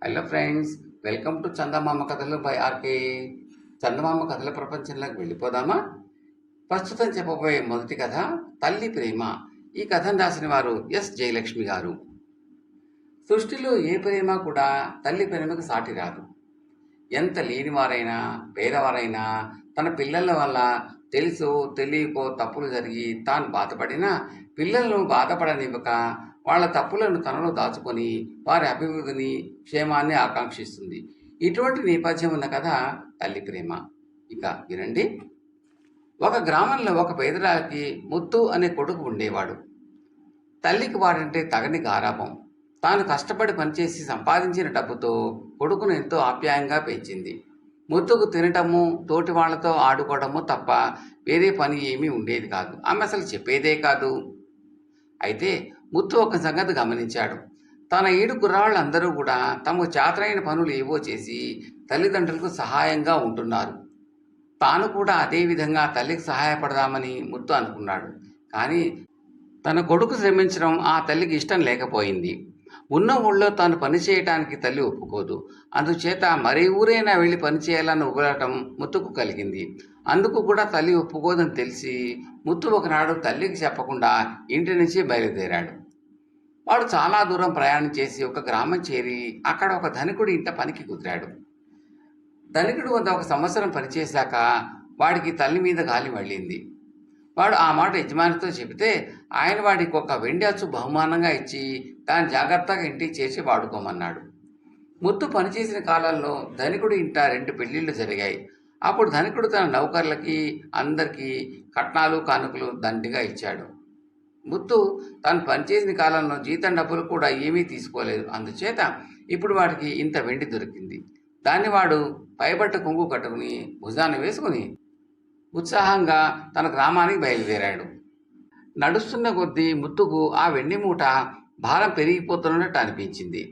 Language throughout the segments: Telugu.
హలో ఫ్రెండ్స్, వెల్కమ్ టు చందమామ కథలు బై ఆర్కే. చందమామ కథల ప్రపంచంలోకి వెళ్ళిపోదామా? ప్రస్తుతం చెప్పబోయే మొదటి కథ తల్లి ప్రేమ. ఈ కథను రాసిన వారు ఎస్ జయలక్ష్మి గారు. సృష్టిలో ఏ ప్రేమ కూడా తల్లి ప్రేమకు సాటి రాదు. ఎంత లేనివారైనా పేదవారైనా తన పిల్లల వల్ల తెలుసో తెలియకో తప్పులు జరిగి తాను బాధపడినా పిల్లలను బాధపడనివ్వక వాళ్ళ తప్పులను తనలో దాచుకొని వారి అభివృద్ధిని క్షేమాన్ని ఆకాంక్షిస్తుంది. ఇటువంటి నేపథ్యం ఉన్న కథ తల్లి ప్రేమ. ఇక వినండి. ఒక గ్రామంలో ఒక పేదరాలికి ముత్తు అనే కొడుకు ఉండేవాడు. తల్లికి వాడంటే తగని గారాబం. తాను కష్టపడి పనిచేసి సంపాదించిన డబ్బుతో కొడుకును ఎంతో ఆప్యాయంగా పెంచింది. ముత్తుకు తినటము, తోటి వాళ్లతో ఆడుకోవడము తప్ప వేరే పని ఏమీ ఉండేది కాదు. ఆమె అసలు చెప్పేదే కాదు. అయితే ముత్తు ఒక సంగతి గమనించాడు. తన ఈడు కుర్రాళ్ళందరూ కూడా తమకు చేతనైన పనులు ఏవో చేసి తల్లిదండ్రులకు సహాయంగా ఉంటున్నారు. తాను కూడా అదే విధంగా తల్లికి సహాయపడదామని ముత్తు అనుకున్నాడు. కానీ తన కొడుకు శ్రమించడం ఆ తల్లికి ఇష్టం లేకపోయింది. ఉన్న ఊళ్ళో తాను పనిచేయటానికి తల్లి ఒప్పుకోదు. అందుచేత మరే ఊరైనా వెళ్ళి పనిచేయాలని ఉగలటం ముత్తుకు కలిగింది. అందుకు కూడా తల్లి ఒప్పుకోదని తెలిసి ముత్తు ఒకనాడు తల్లికి చెప్పకుండా ఇంటి నుంచి బయలుదేరాడు. వాడు చాలా దూరం ప్రయాణం చేసి ఒక గ్రామం చేరి అక్కడ ఒక ధనికుడి ఇంట పనికి కుదిరాడు. ధనికుడు వద్ద ఒక సంవత్సరం పనిచేశాక వాడికి తల్లి మీద గాలి మళ్ళింది. వాడు ఆ మాట యజమానితో చెబితే ఆయన వాడికి ఒక వెండి అచ్చు బహుమానంగా ఇచ్చి దాన్ని జాగ్రత్తగా ఇంటికి చేసి వాడుకోమన్నాడు. ముత్తు పనిచేసిన కాలంలో ధనికుడి ఇంట 2 పెళ్లిళ్ళు జరిగాయి. అప్పుడు ధనికుడు తన నౌకర్లకి అందరికీ కట్నాలు కానుకలు దండిగా ఇచ్చాడు. ముత్తు తాను పనిచేసిన కాలంలో జీతం డబ్బులు కూడా ఏమీ తీసుకోలేదు. అందుచేత ఇప్పుడు వాడికి ఇంత వెండి దొరికింది. దాన్ని వాడు పైబట్ట కొంగు కట్టుకుని భుజాన్ని వేసుకుని ఉత్సాహంగా తన గ్రామానికి బయలుదేరాడు. నడుస్తున్న కొద్దీ ముత్తుకు ఆ వెండి మూట భారం పెరిగిపోతున్నట్టు అనిపించింది.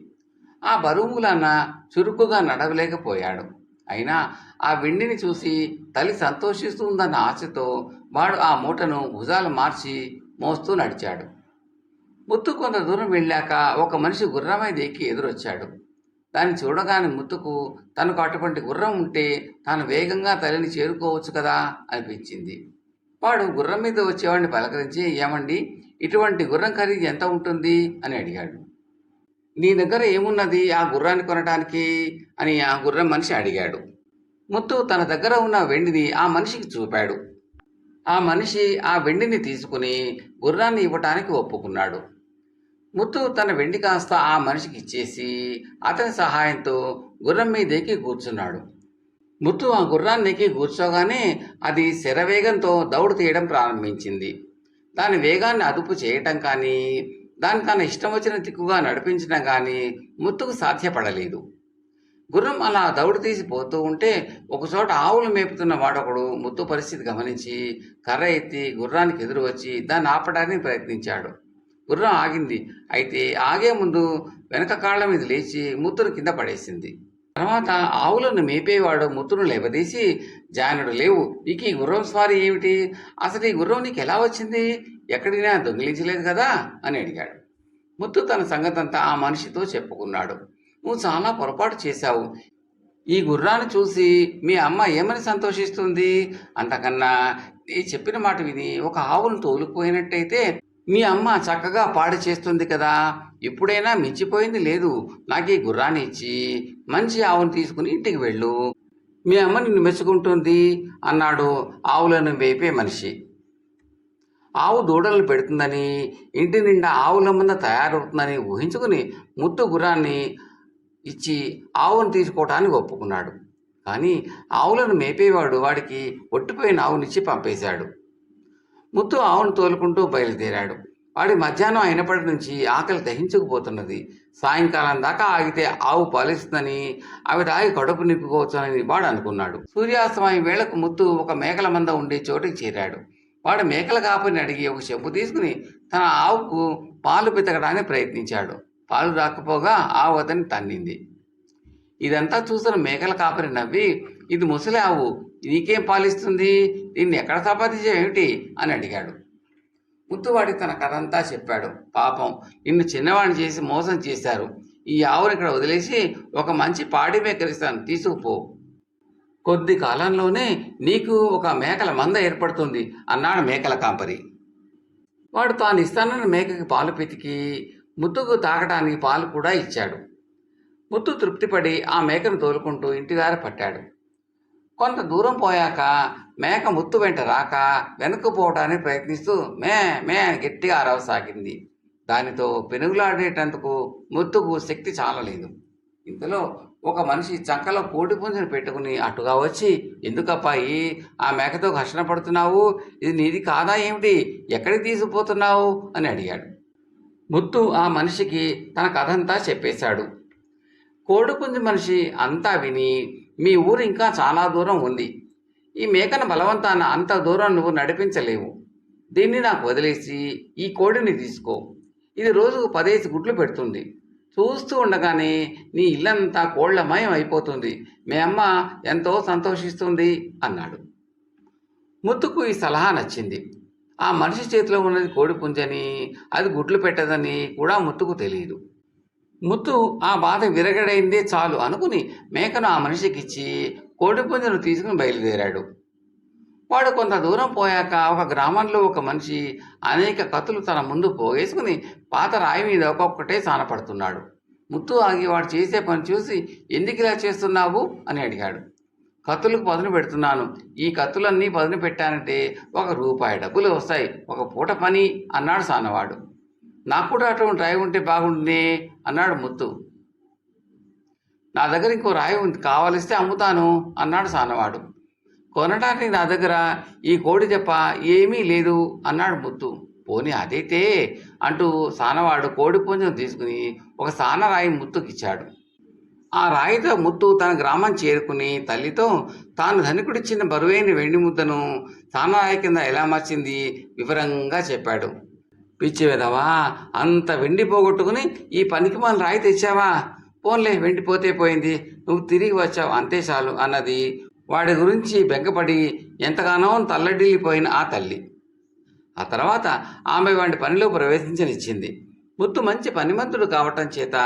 ఆ బరువులన్న చురుకుగా నడవలేకపోయాడు. అయినా ఆ వెండిని చూసి తల్లి సంతోషిస్తుందన్న ఆశతో వాడు ఆ మూటను భుజాలు మార్చి మోస్తూ నడిచాడు. ముత్తు కొంత దూరం వెళ్ళాక ఒక మనిషి గుర్రమై ఎక్కి ఎదురొచ్చాడు. దాన్ని చూడగానే ముత్తుకు తనకు అటువంటి గుర్రం ఉంటే తాను వేగంగా తల్లిని చేరుకోవచ్చు కదా అనిపించింది. వాడు గుర్రం మీద వచ్చేవాడిని పలకరించి, ఏమండి, ఇటువంటి గుర్రం ఖరీదు ఎంత ఉంటుంది అని అడిగాడు. నీ దగ్గర ఏమున్నది ఆ గుర్రాన్ని కొనటానికి అని ఆ గుర్రం మనిషి అడిగాడు. ముత్తు తన దగ్గర ఉన్న వెండిని ఆ మనిషికి చూపాడు. ఆ మనిషి ఆ వెండిని తీసుకుని గుర్రాన్ని ఇవ్వటానికి ఒప్పుకున్నాడు. ముత్తు తన వెండి కాస్త ఆ మనిషికి ఇచ్చేసి అతని సహాయంతో గుర్రం మీద ఎక్కి కూర్చున్నాడు. ముత్తు ఆ గుర్రాన్ని ఎక్కి కూర్చోగానే అది శరవేగంతో దౌడు తీయడం ప్రారంభించింది. దాని వేగాన్ని అదుపు చేయటం కానీ దాన్ని తన ఇష్టం వచ్చిన దిక్కుగా నడిపించడం కానీ ముత్తుకు సాధ్యపడలేదు. గుర్రం అలా దౌడు తీసి పోతూ ఉంటే ఒకచోట ఆవులు మేపుతున్న వాడొకడు ముత్తు పరిస్థితి గమనించి కర్ర ఎత్తి గుర్రానికి ఎదురు వచ్చి దాన్ని ఆపడానికి ప్రయత్నించాడు. గుర్రం ఆగింది. అయితే ఆగే ముందు వెనక కాళ్ళ మీద లేచి ముత్తును కింద పడేసింది. తర్వాత ఆవులను మేపేవాడు ముత్తును లేవదీసి, జానుడు లేవు, నీకు ఈ గుర్రం స్వారీ ఏమిటి? అసలు ఈ గుర్రం నీకు ఎలా వచ్చింది? ఎక్కడినా దొంగిలించలేదు కదా అని అడిగాడు. ముత్తు తన సంగతంతా ఆ మనిషితో చెప్పుకున్నాడు. నువ్వు చాలా పొరపాటు చేశావు. ఈ గుర్రాన్ని చూసి మీ అమ్మ ఏమని సంతోషిస్తుంది? అంతకన్నా నీ చెప్పిన మాట విని ఒక ఆవును తోలుకుపోయినట్టయితే మీ అమ్మ చక్కగా పాడు చేస్తుంది కదా. ఇప్పుడైనా మించిపోయింది లేదు. నాకు ఈ గుర్రాన్ని ఇచ్చి మంచి ఆవును తీసుకుని ఇంటికి వెళ్ళు. మీ అమ్మ నిన్ను మెచ్చుకుంటుంది అన్నాడు ఆవులను వేపే మనిషి. ఆవు దూడలను పెడుతుందని, ఇంటి నిండా ఆవుల మంద తయారవుతుందని ఊహించుకుని ముత్తు గుర్రాన్ని ఇచ్చి ఆవును తీసుకోవటానికి ఒప్పుకున్నాడు. కానీ ఆవులను మేపేవాడు వాడికి ఒట్టిపోయిన ఆవునిచ్చి పంపేశాడు. ముత్తు ఆవును తోలుకుంటూ బయలుదేరాడు. వాడి మధ్యాహ్నం అయినప్పటి నుంచి ఆకలి దహించుకుపోతున్నది. సాయంకాలం దాకా ఆగితే ఆవు పాలిస్తుందని అవి తాగి కడుపు నింపుకోవచ్చునని వాడు అనుకున్నాడు. సూర్యాస్తమయం వేళకు ముత్తు ఒక మేకల మంద ఉండే చోటికి చేరాడు. వాడు మేకల కాపరిని అడిగి ఒక చెంబు తీసుకుని తన ఆవుకు పాలు పితకడానికి ప్రయత్నించాడు. పాలు రాకపోగా ఆవు అతన్ని తన్నింది. ఇదంతా చూసిన మేకల కాపరి నవ్వి, ఇది ముసలి ఆవు, నీకేం పాలిస్తుంది? దీన్ని ఎక్కడ సంపాదించేవేమిటి అని అడిగాడు. ముత్తువాడి తన కథంతా చెప్పాడు. పాపం, నిన్ను చిన్నవాడిని చేసి మోసం చేశారు. ఈ ఆవును ఇక్కడ వదిలేసి ఒక మంచి పాడి మేకరిస్తాను, తీసుకుపో. కొద్ది కాలంలోనే నీకు ఒక మేకల మంద ఏర్పడుతుంది అన్నాడు మేకల కాపరి. వాడు తాను ఇస్తానన్న మేకకి పాలు పితికి ముత్తుకు తాగడానికి పాలు కూడా ఇచ్చాడు. ముత్తు తృప్తిపడి ఆ మేకను తోలుకుంటూ ఇంటిదారి పట్టాడు. కొంత దూరం పోయాక మేక ముత్తు వెంట రాక వెనక్కు పోవడానికి ప్రయత్నిస్తూ మే మే అని గట్టిగా అరవసాగింది. దానితో పెనుగులాడేటందుకు ముత్తుకు శక్తి చాలలేదు. ఇంతలో ఒక మనిషి చంకలో కోడి పుంజును పెట్టుకుని అటుగా వచ్చి, ఎందుకప్పాయి ఆ మేకతో ఘర్షణ పడుతున్నావు? ఇది నీది కాదా ఏమిటి? ఎక్కడికి తీసుకుపోతున్నావు అని అడిగాడు. ముత్తు ఆ మనిషికి తన కథంతా చెప్పేశాడు. కోడిపుంజు మనిషి అంతా విని, మీ ఊరు ఇంకా చాలా దూరం ఉంది. ఈ మేకను బలవంతాన అంత దూరం నువ్వు నడిపించలేవు. దీన్ని నాకు వదిలేసి ఈ కోడిని తీసుకో. ఇది రోజుకు 10 గుడ్లు పెడుతుంది. చూస్తూ ఉండగానే నీ ఇల్లంతా కోళ్లమయం అయిపోతుంది. మీ అమ్మ ఎంతో సంతోషిస్తుంది అన్నాడు. ముత్తుకు ఈ సలహా నచ్చింది. ఆ మనిషి చేతిలో ఉన్నది కోడిపుంజని, అది గుడ్లు పెట్టదని కూడా ముత్తుకు తెలియదు. ముత్తు ఆ బాధ విరగడైందే చాలు అనుకుని మేకను ఆ మనిషికిచ్చి కోడిపుంజను తీసుకుని బయలుదేరాడు. వాడు కొంత దూరం పోయాక ఒక గ్రామంలో ఒక మనిషి అనేక కత్తులు తన ముందు పోగేసుకుని పాత రాయి మీద ఒక్కొక్కటే సానపడుతున్నాడు. ముత్తు ఆగి వాడు చేసే పని చూసి, ఎందుకు ఇలా చేస్తున్నావు అని అడిగాడు. కత్తులకు పదును పెడుతున్నాను. ఈ కత్తులన్నీ పదును పెట్టానంటే ₹1 డబ్బులు వస్తాయి, ఒక పూట పని అన్నాడు సానవాడు. నాకు కూడా అటువంటి రాయి ఉంటే బాగుండే అన్నాడు ముత్తు. నా దగ్గర ఇంకో రాయి ఉంది, కావలిస్తే అమ్ముతాను అన్నాడు సానవాడు. కొనడానికి నా దగ్గర ఈ కోడి చెప్ప ఏమీ లేదు అన్నాడు ముత్తు. పోనీ అదైతే అంటూ సానవాడు కోడి పుంజను తీసుకుని ఒక సానరాయి ముత్తుకిచ్చాడు. ఆ రాయితో ముత్తు తన గ్రామం చేరుకుని తల్లితో తాను ధనికుడిచ్చిన బరువైన వెండి ముద్దను సానరాయి కింద ఎలా మార్చింది వివరంగా చెప్పాడు. పిచ్చి వెదవా, అంత వెండి పోగొట్టుకుని ఈ పనికిమాల రాయి తెచ్చావా? పోన్లే, వెండి పోతే పోయింది, నువ్వు తిరిగి వచ్చావు అంతే చాలు అన్నది వాడి గురించి బెంగపడి ఎంతగానో తల్లడిల్లిపోయిన ఆ తల్లి. ఆ తర్వాత ఆమె వాడి పనిలో ప్రవేశించనిచ్చింది. ముత్తు మంచి పనిమంతుడు కావటం చేత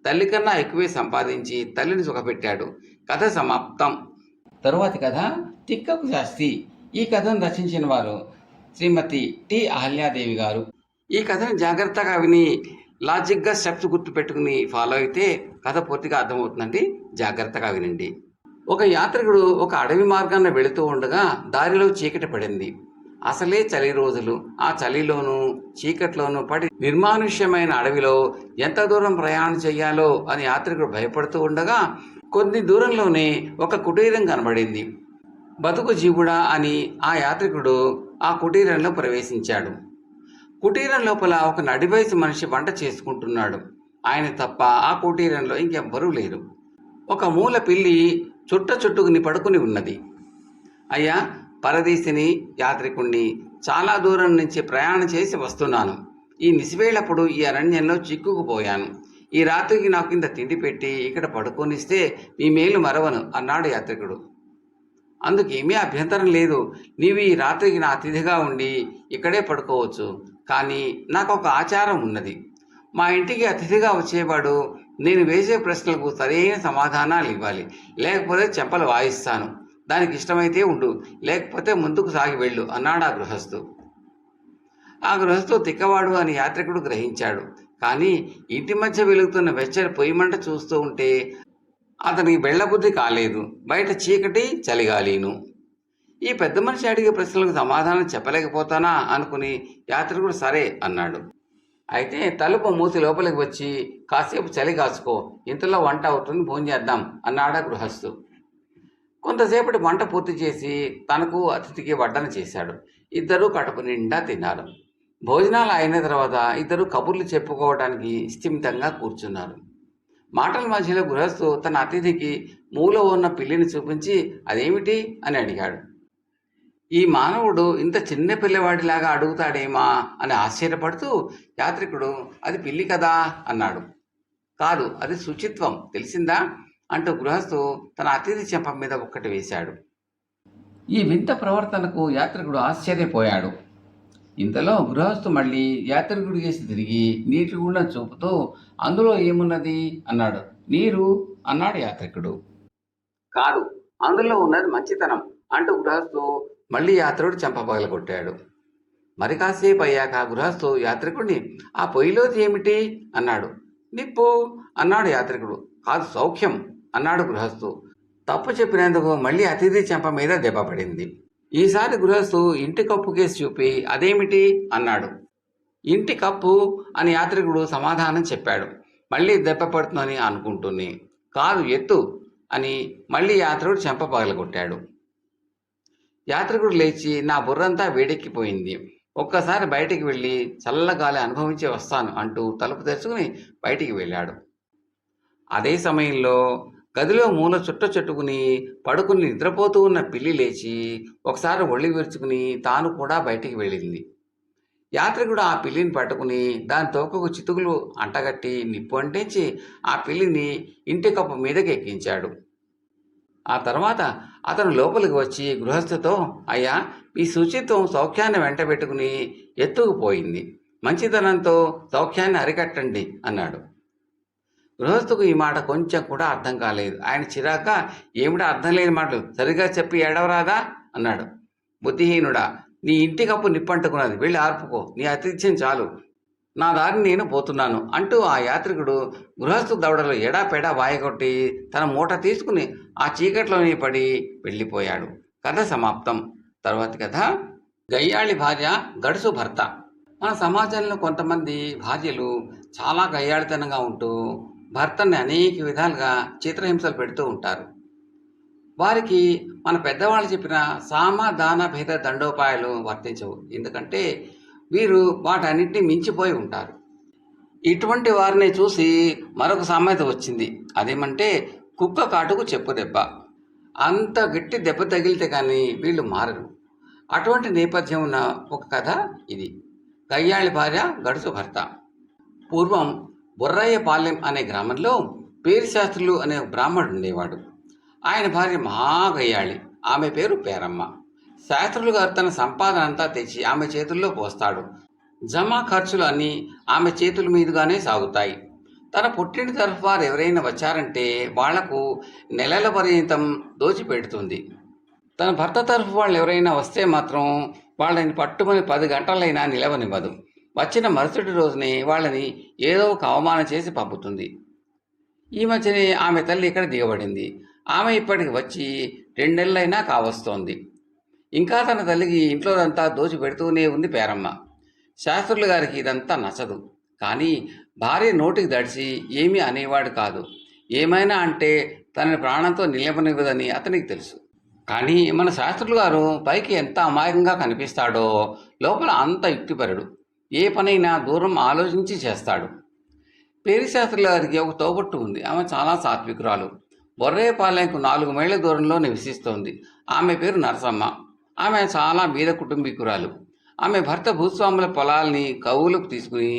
తల్లి కన్నా ఎక్కువే సంపాదించి తల్లిని సుఖపెట్టాడు. కథ సమాప్తం. తరువాతి కథ తిక్కకు శాస్తి. ఈ కథను రచించిన వారు శ్రీమతి టి అహల్యాదేవి గారు. ఈ కథను జాగ్రత్తగా విని లాజిక్గా స్టెప్స్ గుర్తుపెట్టుకుని ఫాలో అయితే కథ పూర్తిగా అర్థమవుతుందండి. జాగ్రత్తగా వినండి. ఒక యాత్రికుడు ఒక అడవి మార్గాన వెళుతూ ఉండగా దారిలో చీకటి పడింది. అసలే చలి రోజులు. ఆ చలిలోనూ చీకట్లోనూ పడి నిర్మానుష్యమైన అడవిలో ఎంత దూరం ప్రయాణం చెయ్యాలో అని యాత్రికుడు భయపడుతూ ఉండగా కొద్ది దూరంలోనే ఒక కుటీరం కనబడింది. బతుకు జీవుడా అని ఆ యాత్రికుడు ఆ కుటీరంలో ప్రవేశించాడు. కుటీరం లోపల ఒక నడివయసు మనిషి వంట చేసుకుంటున్నాడు. ఆయన తప్ప ఆ కుటీరంలో ఇంకెవ్వరూ లేరు. ఒక మూల పిల్లి చుట్టుకుని పడుకుని ఉన్నది. అయ్యా, పరదేశిని, యాత్రికుణ్ణి, చాలా దూరం నుంచి ప్రయాణం చేసి వస్తున్నాను. ఈ నిసివేళప్పుడు ఈ అరణ్యంలో చిక్కుకుపోయాను. ఈ రాత్రికి నాకు ఇంత తిండి పెట్టి ఇక్కడ పడుకొనిస్తే మీ మేలు మరవను అన్నాడు యాత్రికుడు. అందుకేమీ అభ్యంతరం లేదు. నీవు ఈ రాత్రికి నా అతిథిగా ఉండి ఇక్కడే పడుకోవచ్చు. కానీ నాకు ఒక ఆచారం ఉన్నది. మా ఇంటికి అతిథిగా వచ్చేవాడు నేను వేసే ప్రశ్నలకు సరైన సమాధానాలు ఇవ్వాలి. లేకపోతే చెంపలు వాయిస్తాను. దానికి ఇష్టమైతే ఉండు, లేకపోతే ముందుకు సాగి వెళ్ళు అన్నాడు ఆ గృహస్థు. ఆ గృహస్థు తిక్కవాడు అని యాత్రికుడు గ్రహించాడు. కానీ ఇంటి మధ్య వెలుగుతున్న వెచ్చని పొయ్యి మంట చూస్తూ ఉంటే అతనికి వెళ్ళబుద్ధి కాలేదు. బయట చీకటి, చలిగాలీను. ఈ పెద్ద మనిషి అడిగే ప్రశ్నలకు సమాధానం చెప్పలేకపోతానా అనుకుని యాత్రికుడు సరే అన్నాడు. అయితే తలుపు మూసి లోపలికి వచ్చి కాసేపు చలి కాచుకో, ఇంతలో వంట అవుతుంది, భోంచేద్దాం అన్నాడా గృహస్థు. కొంతసేపటి వంట పూర్తి చేసి తనకు అతిథికి వడ్డన చేశాడు. ఇద్దరూ కడుపు నిండా తిన్నారు. భోజనాలు అయిన తర్వాత ఇద్దరు కబుర్లు చెప్పుకోవడానికి స్థిమితంగా కూర్చున్నారు. మాటల మధ్యలో గృహస్థు తన అతిథికి మూల ఉన్న పిల్లిని చూపించి అదేమిటి అని అడిగాడు. ఈ మానవుడు ఇంత చిన్న పిల్లవాడిలాగా అడుగుతాడేమా అని ఆశ్చర్యపడుతూ యాత్రికుడు అది పిల్లి కదా అన్నాడు. కాదు, అది శుచిత్వం, తెలిసిందా అంటూ గృహస్థు తన అతిథి చెంప మీద ఒక్కటి వేశాడు. ఈ వింత ప్రవర్తనకు యాత్రికుడు ఆశ్చర్యపోయాడు. ఇంతలో గృహస్థు మళ్ళీ యాత్రికుడి కేసి తిరిగి నీటి గుండా చూపుతూ అందులో ఏమున్నది అన్నాడు. నీరు అన్నాడు యాత్రికుడు. కాదు, అందులో ఉన్నది మంచితనం అంటూ గృహస్థు మళ్ళీ యాత్రికుడు చెంప పగలగొట్టాడు. మరి కాసేపు అయ్యాక గృహస్థు యాత్రికుడిని ఆ పొయ్యిలోది ఏమిటి అన్నాడు. నిప్పు అన్నాడు యాత్రికుడు. కాదు, సౌఖ్యం అన్నాడు గృహస్థు. తప్పు చెప్పినందుకు మళ్ళీ అతిథి చెంప మీద దెబ్బ పడింది. ఈసారి గృహస్థు ఇంటి కప్పు కేసి చూపి అదేమిటి అన్నాడు. ఇంటి కప్పు అని యాత్రికుడు సమాధానం చెప్పాడు. మళ్ళీ దెబ్బ పడుతుందని అనుకుంటూనే. కాదు, ఎత్తు అని మళ్ళీ యాత్రికుడు చెంప పగలగొట్టాడు. యాత్రికుడు లేచి నా బుర్రంతా వేడెక్కిపోయింది, ఒక్కసారి బయటికి వెళ్ళి చల్లగాలి అనుభవించి వస్తాను అంటూ తలుపు తెరుచుకుని బయటికి వెళ్ళాడు. అదే సమయంలో గదిలో మూల చుట్టుకుని పడుకుని నిద్రపోతూ ఉన్న పిల్లి లేచి ఒకసారి ఒళ్ళు విరుచుకుని తాను కూడా బయటికి వెళ్ళింది. యాత్రికుడు ఆ పిల్లిని పట్టుకుని దాని తోకకు చితుకులు అంటగట్టి నిప్పు అంటించి ఆ పిల్లిని ఇంటి కప్పు మీదకి ఎక్కించాడు. ఆ తర్వాత అతను లోపలికి వచ్చి గృహస్థుతో, అయ్యా, ఈ శుచిత్వం సౌఖ్యాన్ని వెంటబెట్టుకుని ఎత్తుకుపోయింది, మంచితనంతో సౌఖ్యాన్ని అరికట్టండి అన్నాడు. గృహస్థుకు ఈ మాట కొంచెం కూడా అర్థం కాలేదు. ఆయన చిరాక, ఏమిటా అర్థం లేని మాటలు, సరిగా చెప్పి ఏడవరాదా అన్నాడు. బుద్ధిహీనుడా, నీ ఇంటి కప్పు నిప్పంటుకున్నది, వెళ్ళి ఆర్పుకో, నీ ఆతిథ్యం చాలు, నా దారిని నేను పోతున్నాను అంటూ ఆ యాత్రికుడు గృహస్థు దవడలో ఎడాపెడా వాయగొట్టి తన మూట తీసుకుని ఆ చీకట్లోనే పడి వెళ్ళిపోయాడు. కథ సమాప్తం. తర్వాతి కథ గయ్యాళి భార్య గడుసు భర్త. మన సమాజంలో కొంతమంది భార్యలు చాలా గయ్యాళితనంగా ఉంటూ భర్తని అనేక విధాలుగా చిత్రహింసలు పెడుతూ ఉంటారు. వారికి మన పెద్దవాళ్ళు చెప్పిన సామ దాన భేద దండోపాయాలు వర్తించవు. ఎందుకంటే వీరు వాటన్నిటిని మించిపోయి ఉంటారు. ఇటువంటి వారిని చూసి మరొక సామెత వచ్చింది. అదేమంటే కుక్క కాటుకు చెప్పు దెబ్బ. అంత గట్టి దెబ్బ తగిలితే కానీ వీళ్ళు మారరు. అటువంటి నేపథ్యం ఉన్న ఒక కథ ఇది, గయ్యాళి భార్య గడుసు భర్త. పూర్వం బొర్రయ్యపాలెం అనే గ్రామంలో పేరిశాస్త్రులు అనే బ్రాహ్మణుడు ఉండేవాడు. ఆయన భార్య మహాగయ్యాళి, ఆమె పేరు పేరమ్మ. శాస్త్రులు గారు తన సంపాదన అంతా తెచ్చి ఆమె చేతుల్లో పోస్తాడు. జమా ఖర్చులు అన్నీ ఆమె చేతుల మీదుగానే సాగుతాయి. తన పుట్టిన తరఫు వారు ఎవరైనా వచ్చారంటే వాళ్లకు నెలల పర్యంతం దోచిపెడుతుంది. తన భర్త తరఫు వాళ్ళు ఎవరైనా వస్తే మాత్రం వాళ్ళని పట్టుమని 10 గంటలైనా నిలవనివ్వదు. వచ్చిన మరుసటి రోజునే వాళ్ళని ఏదో ఒక అవమానం చేసి పంపుతుంది. ఈ మధ్యనే ఆమె తల్లి ఇక్కడ దిగబడింది. ఆమె ఇప్పటికి వచ్చి 2 నెలలైనా కావస్తోంది. ఇంకా తన తల్లికి ఇంట్లోదంతా దోచి పెడుతూనే ఉంది పేరమ్మ. శాస్త్రులు గారికి ఇదంతా నచ్చదు. కానీ భార్య నోటికి దడిచి ఏమీ అనేవాడు కాదు. ఏమైనా అంటే తనని ప్రాణంతో నిలబనివ్వదని అతనికి తెలుసు. కానీ మన శాస్త్రులు గారు పైకి ఎంత అమాయకంగా కనిపిస్తాడో లోపల అంత యుక్తిపరుడు. ఏ పనైనా దూరం ఆలోచించి చేస్తాడు. పేరిశాస్త్రుల గారికి ఒక తోబుట్టు ఉంది. ఆమె చాలా సాత్వికురాలు. బొర్రేపాలెంకు 4 మైళ్ళ దూరంలో నివసిస్తోంది. ఆమె పేరు నరసమ్మ. ఆమె చాలా బీద కుటుంబీకురాలు. ఆమె భర్త భూస్వాముల పొలాల్ని కవులకు తీసుకుని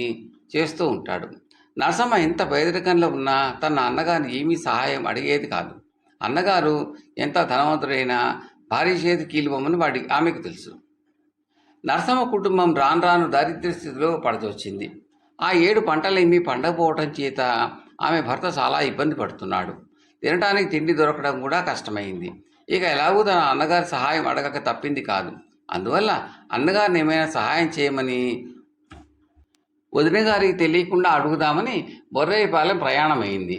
చేస్తూ ఉంటాడు. నరసమ్మ ఎంత పేదరికంలో ఉన్నా తన అన్నగారిని ఏమీ సహాయం అడిగేది కాదు. అన్నగారు ఎంత ధనవంతుడైనా భార్య చేతి కీలుబొమ్మని ఆమెకు తెలుసు. నరసమ్మ కుటుంబం రాను రాను దారిద్ర్య స్థితిలో పడదొచ్చింది. ఆ 7 పంటలేమీ పండకపోవటం చేత ఆమె భర్త చాలా ఇబ్బంది పడుతున్నాడు. తినటానికి తిండి దొరకడం కూడా కష్టమైంది. ఇక ఎలాగూ తన అన్నగారి సహాయం అడగక తప్పింది కాదు. అందువల్ల అన్నగారిని ఏమైనా సహాయం చేయమని వదిన గారికి తెలియకుండా అడుగుదామని బొర్రయ్యపాలెం ప్రయాణమైంది.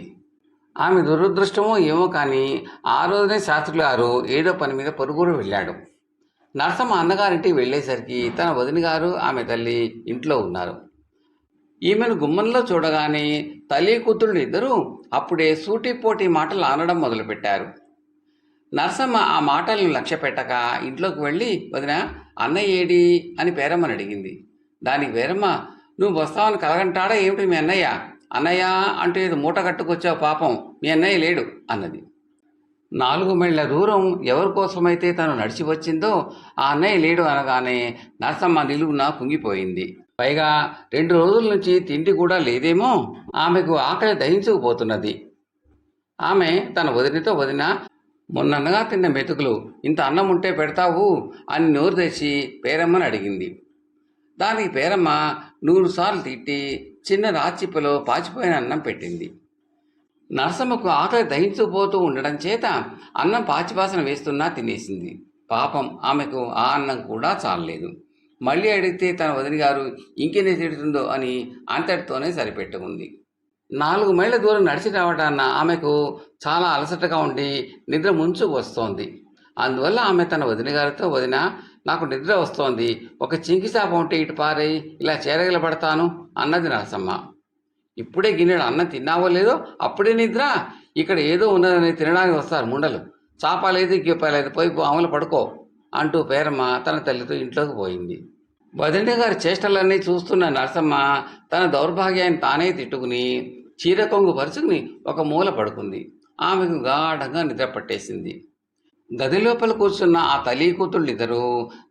ఆమె దురదృష్టమో ఏమో కానీ ఆ రోజునే శాస్త్రులు గారు ఏదో పని మీద పొరుగురు వెళ్ళాడు. నరసమ్మ అన్నగారింటికి వెళ్ళేసరికి తన వదిన గారు ఆమె తల్లి ఇంట్లో ఉన్నారు. ఈమెను గుమ్మంలో చూడగానే తల్లి కూతుళ్ళు ఇద్దరూ అప్పుడే సూటిపోటి మాటలు అనడం మొదలుపెట్టారు. నరసమ్మ ఆ మాటలను లక్ష్య పెట్టక ఇంట్లోకి వెళ్ళి, వదిన, అన్నయ్య ఏడి అని పేరమ్మని అడిగింది. దానికి పేరమ్మ, నువ్వు వస్తావని కలగంటాడా ఏమిటి మీ అన్నయ్య? అన్నయ్య అంటూ ఏదో మూట కట్టుకొచ్చావు, పాపం మీ అన్నయ్య లేడు అన్నది. 4 మైళ్ళ దూరం ఎవరి కోసమైతే తను నడిచి వచ్చిందో ఆ అన్నయ్య లేడు అనగానే నరసమ్మ నిలువున కుంగిపోయింది. పైగా 2 రోజుల నుంచి తిండి కూడా లేదేమో. ఆమెకు ఆకలి దహించుకుపోతున్నది. ఆమె తన వదినతో, వదిన, మొన్ననగా తిన్న మెతుకులు ఇంత అన్నం ఉంటే పెడతావు అని నోరు తెచ్చి పేరమ్మని అడిగింది. దానికి పేరమ్మ 100 సార్లు తిట్టి చిన్న రాచిప్పలో పాచిపోయిన అన్నం పెట్టింది. నరసమ్మకు ఆకలి దహించుకుపోతూ ఉండడం చేత అన్నం పాచివాసన వేస్తున్నా తినేసింది. పాపం ఆమెకు ఆ అన్నం కూడా చాలలేదు. మళ్ళీ అడిగితే తన వదినగారు ఇంకెన్ని తిడుతుందో అని అంతటితోనే సరిపెట్టుకుంది. 4 మైళ్ళ దూరం నడిచి రావడాన్న ఆమెకు చాలా అలసటగా ఉండి నిద్ర ముంచుకు వస్తోంది. అందువల్ల ఆమె తన వదినగారితో, వదిన, నాకు నిద్ర వస్తోంది, ఒక చింకి చాప ఉంటే ఇటు పారై ఇలా చేరగలబడతాను అన్నది నరసమ్మ. ఇప్పుడే గిన్నెడు అన్నం తిన్నావో లేదో అప్పుడే నిద్ర? ఇక్కడ ఏదో ఉన్నదని తినడానికి వస్తారు ముండలు. చాప లేదు, గిప్ప లేదు, పోయి అమలు పడుకో అంటూ పేరమ్మ తన తల్లితో ఇంట్లోకి పోయింది. వదిన గారి చేష్టలన్నీ చూస్తున్న నరసమ్మ తన దౌర్భాగ్యాన్ని తానే తిట్టుకుని చీర కొంగు పరుచుకుని ఒక మూల పడుకుంది. ఆమెకు గాఢంగా నిద్ర పట్టేసింది. గది లోపల కూర్చున్న ఆ తల్లి కూతుళ్ళిద్దరూ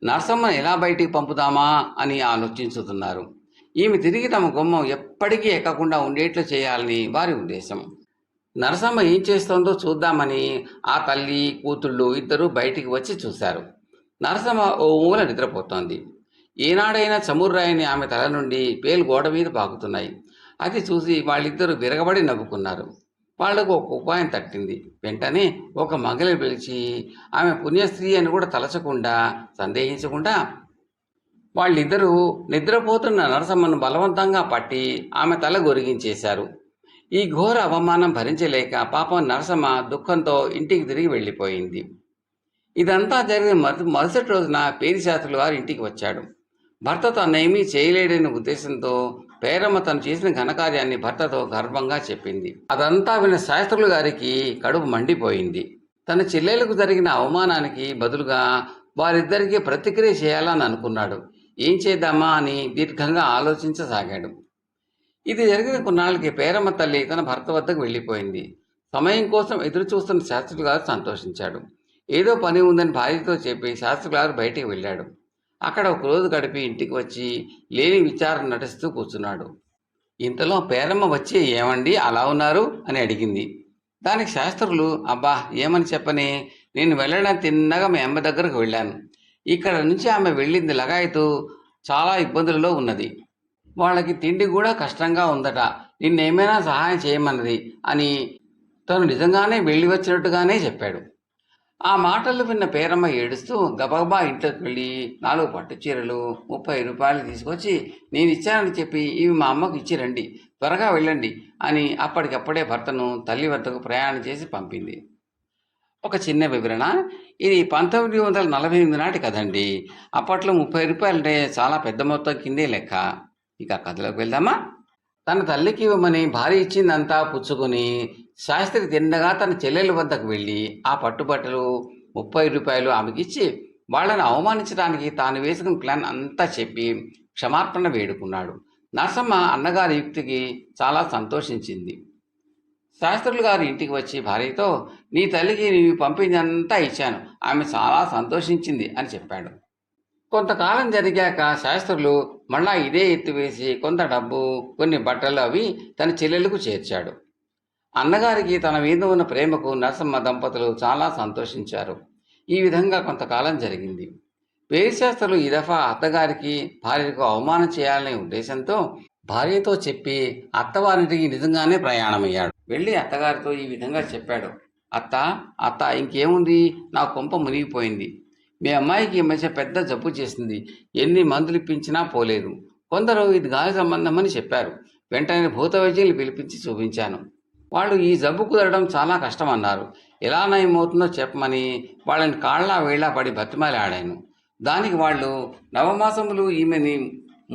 నరసమ్మను ఎలా బయటికి పంపుదామా అని ఆలోచించుతున్నారు. ఈమె తిరిగి తమ గుమ్మం ఎప్పటికీ ఎక్కకుండా ఉండేట్లు చేయాలని వారి ఉద్దేశం. నరసమ్మ ఏం చేస్తోందో చూద్దామని ఆ తల్లి కూతుళ్ళు ఇద్దరూ బయటికి వచ్చి చూశారు. నరసమ్మ ఓ మూల నిద్రపోతోంది. ఏనాడైనా చముర్రాయిని ఆమె తల నుండి పేలు గోడ మీద పాకుతున్నాయి. అది చూసి వాళ్ళిద్దరూ విరగబడి నవ్వుకున్నారు. వాళ్లకు ఒక ఉపాయం తట్టింది. వెంటనే ఒక మగలి పిలిచి ఆమె పుణ్యస్త్రీ అని కూడా తలచకుండా, సందేహించకుండా వాళ్ళిద్దరూ నిద్రపోతున్న నరసమ్మను బలవంతంగా పట్టి ఆమె తల గొరిగించేశారు. ఈ ఘోర అవమానం భరించలేక పాపం నరసమ్మ దుఃఖంతో ఇంటికి తిరిగి వెళ్ళిపోయింది. ఇదంతా జరిగిన మరుసటి రోజున పేరిశాస్త్రులు వారి ఇంటికి వచ్చాడు. భర్త తనేమీ చేయలేడనే ఉద్దేశంతో పేరమ్మ తను చేసిన ఘనకార్యాన్ని భర్తతో గర్వంగా చెప్పింది. అదంతా విన్న శాస్త్రులు గారికి కడుపు మండిపోయింది. తన చెల్లెలకు జరిగిన అవమానానికి బదులుగా వారిద్దరికీ ప్రతిక్రియ చేయాలని అనుకున్నాడు. ఏం చేద్దామా అని దీర్ఘంగా ఆలోచించసాగాడు. ఇది జరిగిన కొన్నాళ్ళకి పేరమ్మ తల్లి తన భర్త వద్దకు వెళ్ళిపోయింది. సమయం కోసం ఎదురు చూస్తున్న శాస్త్రులు గారు సంతోషించాడు. ఏదో పని ఉందని భార్యతో చెప్పి శాస్త్రులు గారు బయటికి వెళ్ళాడు. అక్కడ ఒక రోజు గడిపి ఇంటికి వచ్చి లేని విచారం నటిస్తూ కూర్చున్నాడు. ఇంతలో పేరమ్మ వచ్చి, ఏమండి అలా ఉన్నారు అని అడిగింది. దానికి శాస్త్రులు, అబ్బా ఏమని చెప్పని, నేను వెళ్ళడం తిన్నగా మీ అమ్మ దగ్గరకు వెళ్ళాను. ఇక్కడ నుంచి ఆమె వెళ్ళింది లగాయతూ చాలా ఇబ్బందులలో ఉన్నది. వాళ్ళకి తిండి కూడా కష్టంగా ఉందట. నిన్నేమైనా సహాయం చేయమన్నది అని తను నిజంగానే వెళ్ళి వచ్చినట్టుగానే చెప్పాడు. ఆ మాటలు విన్న పేరమ్మ ఏడుస్తూ గబగబా ఇంట్లోకి వెళ్ళి 4 పట్టు చీరలు 30 రూపాయలు తీసుకొచ్చి, నేను ఇచ్చానని చెప్పి ఇవి మా అమ్మకు ఇచ్చి రండి, త్వరగా వెళ్ళండి అని అప్పటికప్పుడే భర్తను తల్లి వద్దకు ప్రయాణం చేసి పంపింది. ఒక చిన్న వివరణ, ఇది 1948 నాటి కదండి. అప్పట్లో 30 రూపాయలంటే చాలా పెద్ద మొత్తం కిందే లెక్క. ఇక కథలోకి వెళ్దామా. తన తల్లికి ఇవ్వమని భార్య ఇచ్చిందంతా పుచ్చుకొని శాస్త్రి తిన్నగా తన చెల్లెల వద్దకు వెళ్ళి ఆ పట్టుబట్టలు 30 రూపాయలు ఆమెకిచ్చి వాళ్ళని అవమానించడానికి తాను వేసుకున్న ప్లాన్ అంతా చెప్పి క్షమార్పణ వేడుకున్నాడు. నరసమ్మ అన్నగారి యుక్తికి చాలా సంతోషించింది. శాస్త్రులు గారు ఇంటికి వచ్చి భార్యతో, నీ తల్లికి నీవు పంపిందంతా ఇచ్చాను, ఆమె చాలా సంతోషించింది అని చెప్పాడు. కొంతకాలం జరిగాక శాస్త్రులు మళ్ళా ఇదే ఎత్తువేసి కొంత డబ్బు, కొన్ని బట్టలు అవి తన చెల్లెలకు చేర్చాడు. అన్నగారికి తన మీద ఉన్న ప్రేమకు నరసమ్మ దంపతులు చాలా సంతోషించారు. ఈ విధంగా కొంతకాలం జరిగింది. పేరిశాస్త్రులు ఈ దఫా అత్తగారికి భార్యకు అవమానం చేయాలనే ఉద్దేశంతో భార్యతో చెప్పి అత్తవారింటికి నిజంగానే ప్రయాణమయ్యాడు. వెళ్ళి అత్తగారితో ఈ విధంగా చెప్పాడు. అత్త ఇంకేముంది, నా కొంప మునిగిపోయింది. మీ అమ్మాయికి ఈ మధ్య పెద్ద జబ్బు చేసింది. ఎన్ని మందులు ఇప్పించినా పోలేదు. కొందరు ఇది గాలి సంబంధం అని చెప్పారు. వెంటనే భూత వైద్యులు పిలిపించి చూపించాను. వాళ్ళు ఈ జబ్బు కుదరడం చాలా కష్టమన్నారు. ఎలా నయమవుతుందో చెప్పమని వాళ్ళని కాళ్ళ వేళ్ళ పడి బతిమాలి ఆడాను. దానికి వాళ్ళు నవమాసములు ఈమెని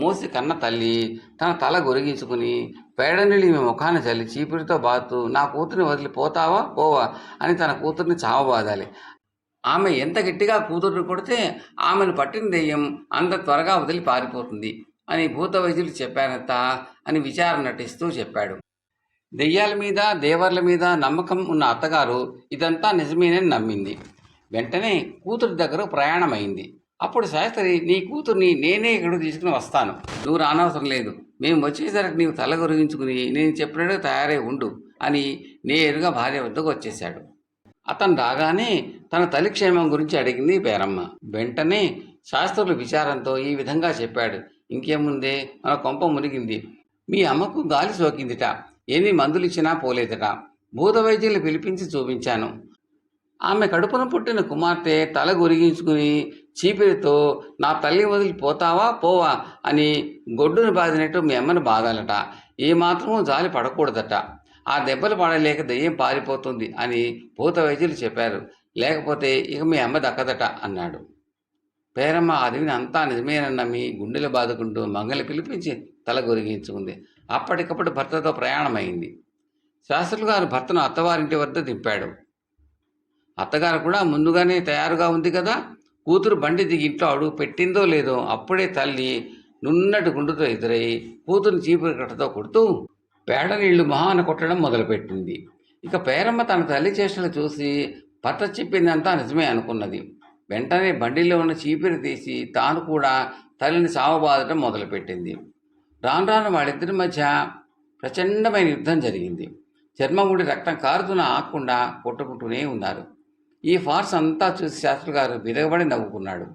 మోసి కన్న తల్లి తన తల గొరిగించుకుని పేడనీళ్ళు ఈమె ముఖాన్ని చల్లి చీపురితో బాదుతూ, నా కూతురిని వదిలి పోవా అని తన కూతుర్ని చావబాదాలి. ఆమె ఎంత గట్టిగా కూతుర్ని కొడితే ఆమెను పట్టిన దెయ్యం అంత త్వరగా వదిలి పారిపోతుంది అని భూత వైద్యులు చెప్పారట అని విచారణ నటిస్తూ చెప్పాడు. దెయ్యాల మీద దేవర్ల మీద నమ్మకం ఉన్న అత్తగారు ఇదంతా నిజమేనని నమ్మింది. వెంటనే కూతురి దగ్గర ప్రయాణమైంది. అప్పుడు శాస్త్రి, నీ కూతుర్ని నేనే ఇక్కడికి తీసుకుని వస్తాను, నువ్వు రానవసరం లేదు, మేము వచ్చేసరికి నీవు తల గొరిగించుకుని నేను చెప్పినట్టు తయారై ఉండు అని నేరుగా భార్య వద్దకు వచ్చేశాడు. అతను రాగానే తన తల్లి క్షేమం గురించి అడిగింది పేరమ్మ. వెంటనే శాస్త్రుల విచారంతో ఈ విధంగా చెప్పాడు. ఇంకేముందే, మన కొంప మునిగింది. మీ అమ్మకు గాలి సోకిందిట. ఎన్ని మందులు ఇచ్చినా పోలేదట. భూత వైద్యులు పిలిపించి చూపించాను. ఆమె కడుపున పుట్టిన కుమార్తె తల గొరిగించుకుని చీపిరితో నా తల్లి వదిలి పోతావా పోవా అని గొడ్డును బాదినట్టు మీ అమ్మను బాధాలట. ఏమాత్రమూ జాలి పడకూడదట. ఆ దెబ్బలు పడలేక దెయ్యం పారిపోతుంది అని భూత వైద్యులు చెప్పారు. లేకపోతే ఇక మీ అమ్మ దక్కదట అన్నాడు. పేరమ్మ అదివిని అంతా నిజమేనని నమ్మి గుండెలు బాదుకుంటూ మంగళ పిలిపించి తల గొరిగించుకుంది. అప్పటికప్పుడు భర్తతో ప్రయాణమైంది. శాస్త్రులు గారు భర్తను అత్తవారింటి వద్ద దింపాడు. అత్తగారు కూడా ముందుగానే తయారుగా ఉంది కదా. కూతురు బండి దిగి ఇంట్లో అడుగు పెట్టిందో లేదో అప్పుడే తల్లి నున్నటి గుండుతో ఎదురై కూతురుని చీపురు కట్టతో కొడుతూ పేడ నీళ్లు మహాన కొట్టడం మొదలుపెట్టింది. ఇక పేరమ్మ తన తల్లి చేష్టలు చూసి భర్త చెప్పిందంతా నిజమే అనుకున్నది. వెంటనే బండిలో ఉన్న చీపిరి తీసి తాను కూడా తల్లిని సావబాదటం మొదలుపెట్టింది. రాను రాను వాళ్ళిద్దరి మధ్య ప్రచండమైన యుద్ధం జరిగింది. చర్మముడి రక్తం కారుతున్న ఆకుండా కొట్టుకుంటూనే ఉన్నారు. ఈ ఫార్స్ అంతా చూసి శాస్త్రి గారు విరగబడి నవ్వుకున్నాడు.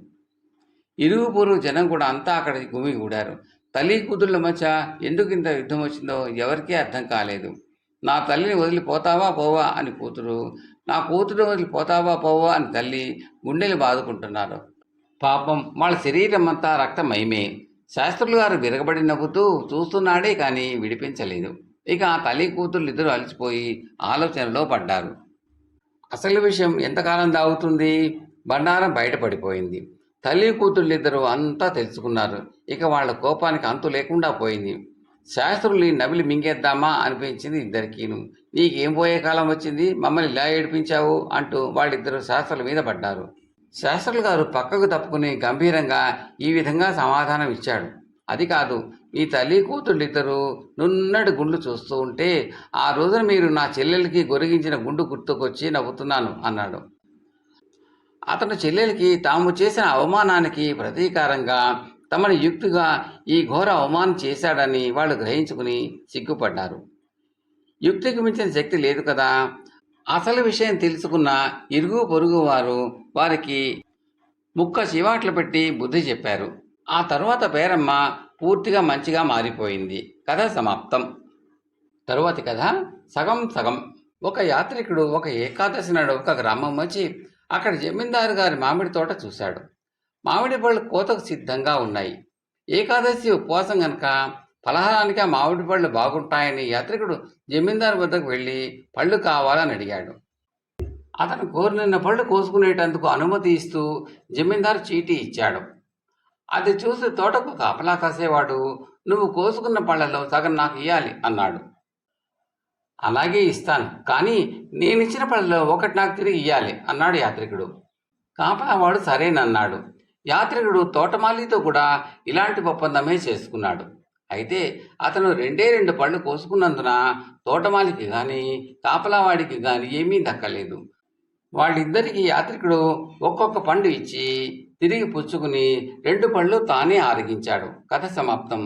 ఇరుగు పొరుగు జనం కూడా అంతా అక్కడికి గుమిగూడారు. తల్లి కూతుళ్ళ మధ్య ఎందుకు ఇంత యుద్ధం వచ్చిందో ఎవరికీ అర్థం కాలేదు. నా తల్లిని వదిలిపోతావా పోవా అని కూతురు, నా కూతురు వదిలిపోతావా పోవా అని తల్లి గుండెలు బాదుకుంటున్నారు. పాపం వాళ్ళ శరీరం అంతా రక్తమయమే. శాస్త్రులు గారు విరగబడి నవ్వుతూ చూస్తున్నాడే కానీ విడిపించలేదు. ఇక ఆ తల్లి కూతుళ్ళు ఇద్దరు అలసిపోయి ఆలోచనలో పడ్డారు. అసలు విషయం ఎంతకాలం దాగుతుంది? బండారం బయటపడిపోయింది. తల్లి కూతుళ్ళిద్దరూ అంతా తెలుసుకున్నారు. ఇక వాళ్ళ కోపానికి అంతు లేకుండా పోయింది. శాస్త్రుల్ని నవిలి మింగేద్దామా అనిపించింది ఇద్దరికీను. నీకేం పోయే కాలం వచ్చింది, మమ్మల్ని ఇలా ఏడిపించావు అంటూ వాళ్ళిద్దరూ శాస్త్రుల మీద పడ్డారు. శాస్త్రులు గారు పక్కకు తప్పుకుని గంభీరంగా ఈ విధంగా సమాధానం ఇచ్చాడు. అది కాదు, మీ తల్లి కూతుళ్ళిద్దరూ నున్నటి గుండు చూస్తూ ఉంటే ఆ రోజున మీరు నా చెల్లెలకి గొరిగించిన గుండు గుర్తుకొచ్చి నవ్వుతున్నాను అన్నాడు. అతను చెల్లెలికి తాము చేసిన అవమానానికి ప్రతీకారంగా తమని యుక్తిగా ఈ ఘోర అవమానం చేశాడని వాళ్ళు గ్రహించుకుని సిగ్గుపడ్డారు. యుక్తికి మించిన శక్తి లేదు కదా. అసలు విషయం తెలుసుకున్న ఇరుగు పొరుగు వారు వారికి ముక్క చివాట్లు పెట్టి బుద్ధి చెప్పారు. ఆ తరువాత పేరమ్మ పూర్తిగా మంచిగా మారిపోయింది. కథ సమాప్తం. తరువాతి కథ సగం సగం. ఒక యాత్రికుడు ఒక ఏకాదశి నాడు ఒక గ్రామం వచ్చి అక్కడ జమీందారు గారి మామిడి తోట చూశాడు. మామిడి పళ్ళు కోతకు సిద్ధంగా ఉన్నాయి. ఏకాదశి ఉపవాసం గనక ఫలహారానికి ఆ మామిడి పళ్ళు బాగుంటాయని యాత్రికుడు జమీందారు వద్దకు వెళ్ళి పళ్ళు కావాలని అడిగాడు. అతను కోరిన పళ్ళు కోసుకునేటందుకు అనుమతి ఇస్తూ జమీందారు చీటీ ఇచ్చాడు. అది చూసి తోటకు కాపలా కాసేవాడు, నువ్వు కోసుకున్న పళ్ళలో సగం నాకు ఇయ్యాలి అన్నాడు. అలాగే ఇస్తాను, కానీ నేనిచ్చిన పళ్ళలో ఒకటి నాకు తిరిగి ఇయ్యాలి అన్నాడు యాత్రికుడు. కాపలావాడు సరేనన్నాడు. యాత్రికుడు తోటమాలితో కూడా ఇలాంటి ఒప్పందమే చేసుకున్నాడు. అయితే అతను రెండు పళ్ళు కోసుకున్నందున తోటమాలికి కానీ కాపలావాడికి కానీ ఏమీ దక్కలేదు. వాళ్ళిద్దరికీ యాత్రికుడు ఒక్కొక్క పండు ఇచ్చి తిరిగి పుచ్చుకుని 2 పళ్ళు తానే ఆరగించాడు. కథ సమాప్తం.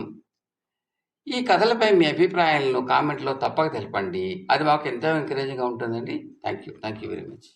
ఈ కథలపై మీ అభిప్రాయాలను కామెంట్లో తప్పక తెలపండి. అది మాకు ఎంతో ఎంకరేజింగ్గా ఉంటుందండి. Thank you very much.